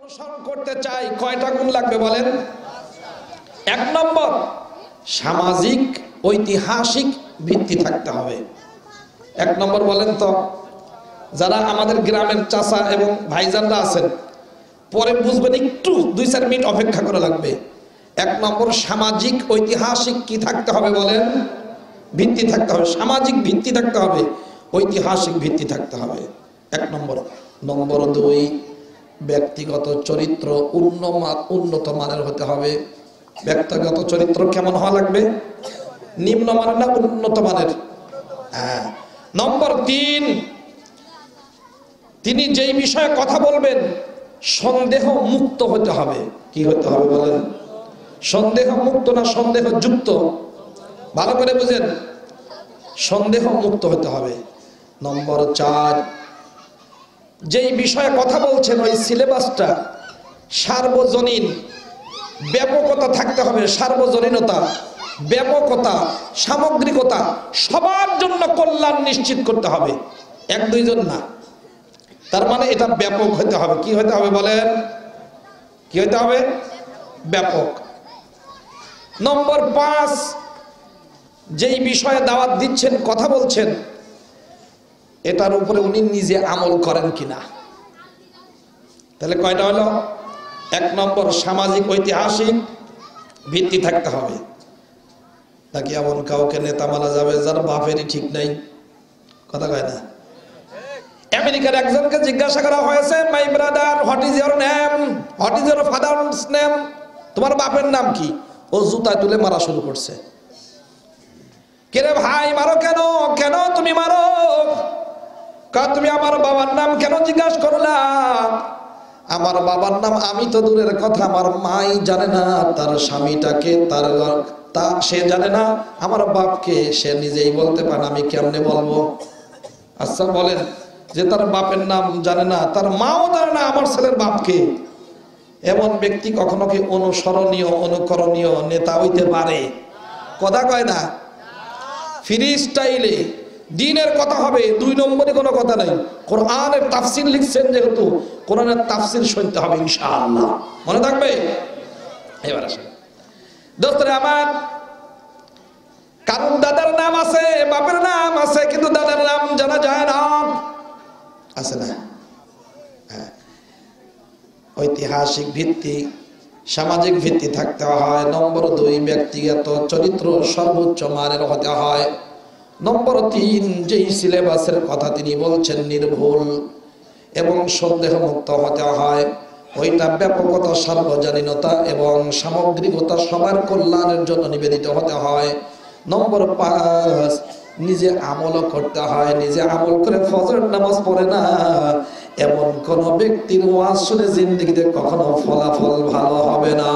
অনুসরণ করতে চাই কয়টা গুণ লাগবে বলেন? এক নম্বর, সামাজিক ঐতিহাসিক ভিত্তি থাকতে হবে। এক নম্বর বলেন তো, যারা আমাদের গ্রামের চাচা এবং ভাইজানরা আছেন পরে বুঝবেন, একটু 2-4 মিনিট অপেক্ষা করা লাগবে। এক নম্বর, সামাজিক ঐতিহাসিক কি থাকতে হবে বলেন? ভিত্তি থাকতে হবে, সামাজিক ভিত্তি থাকতে হবে, ঐতিহাসিক ভিত্তি থাকতে হবে। এক নম্বর। নম্বর 2, ব্যক্তিগত চরিত্র উন্নত মানের হতে হবে। ব্যক্তিগত চরিত্র কেমন হওয়া লাগবে? নিম্নমানের না উন্নত মানের? হ্যাঁ। নম্বর 3, তিনি যেই বিষয়ে কথা বলবেন সন্দেহ মুক্ত হতে হবে। কি হতে হবে বলেন? সন্দেহ মুক্ত না সন্দেহ যুক্ত? ভালো করে বুঝেন, সন্দেহ মুক্ত হতে হবে। নম্বর 4, যেই বিষয়ে কথা বলছেন ওই সিলেবাসটা সার্বজনীন, ব্যাপকতা থাকতে হবে। সার্বজনীনতা, ব্যাপকতা, সামগ্রিকতা, সবার জন্য কল্যাণ নিশ্চিত করতে হবে, 1-2 জন না। তার মানে এটা ব্যাপক হতে হবে। কি হতে হবে বলেন? কি হতে হবে? ব্যাপক। নম্বর 5, যেই বিষয়ে দাওয়াত দিচ্ছেন, কথা বলছেন, এটার উপরে উনি নিজে আমল করেন কিনা। তাহলে কয়টা হলো? 1 নম্বর, সামাজিক ঐতিহাসিক ভিত্তি থাকতে হবে। নাকি এমন কাউকে নেতা মানা যাবে যার বাপেরই ঠিক নাই? কথা কয় না? আমেরিকার একজনকে জিজ্ঞাসা করা হয়েছে, my brother, what is your name, what is your fathers name, তোমার বাপের নাম কি? ও জুতায় তুলে মারা শুরু করছে। কেরে ভাই মারো কেন? কেন তুমি মারো? তুমি আমার বাবার নাম কেন জিজ্ঞাসা করলা? আমার বাবার নাম আমি তো দূরের কথা, আমার মাই জানে না তার স্বামীটাকে, সে জানে না আমার বাপকে, সে নিজেই বলতে পারে, আমি কেমনে বলবো? আচ্ছা বলেন, যে তার বাপের নাম জানে না, তার মাও জানে না আমার ছেলের বাপকে, এমন ব্যক্তি কখনো কি অনুসরণীয় অনুকরণীয় নেতা হইতে পারে? কথা কয় না? ফ্রি স্টাইলে দ্বীনের কথা হবে, 2 নম্বরে কোনো কথা নাই। কোরআনের তাফসীর লিখছেন যেহেতু, কোরআনের তাফসীর শুনতে হবে ইনশাআল্লাহ। মনে থাকবে? এবার আসেন দোস্তরে আমার, কারণ দাদার নাম আছে, বাপের নাম আছে, কিন্তু দাদার নাম জানা যায় না, আছে না? হ্যাঁ। ঐতিহাসিক ভিত্তি, সামাজিক ভিত্তি থাকতে হয়। নম্বর 2, ব্যক্তিগত চরিত্র সর্বোচ্চ মানের হতে হয়। নম্বর 3, যেই সিলেবাসের কথা তিনি বলছেন নির্ভুল এবং সন্দেহমুক্ত হতে হয়, ওইটা ব্যাপকতা, সার্বজনীনতা এবং সামগ্রিকতা, সবার কল্যাণের জন্য নিবেদিত হতে হয়। নম্বর 5, নিজে আমলও করতে হয়। নিজে আমল করে ফজর নামাজ পড়ে না এমন কোন ব্যক্তির ওয়াজ শুনে জিন্দেগিতে কখনো ফলাফল ভালো হবে না।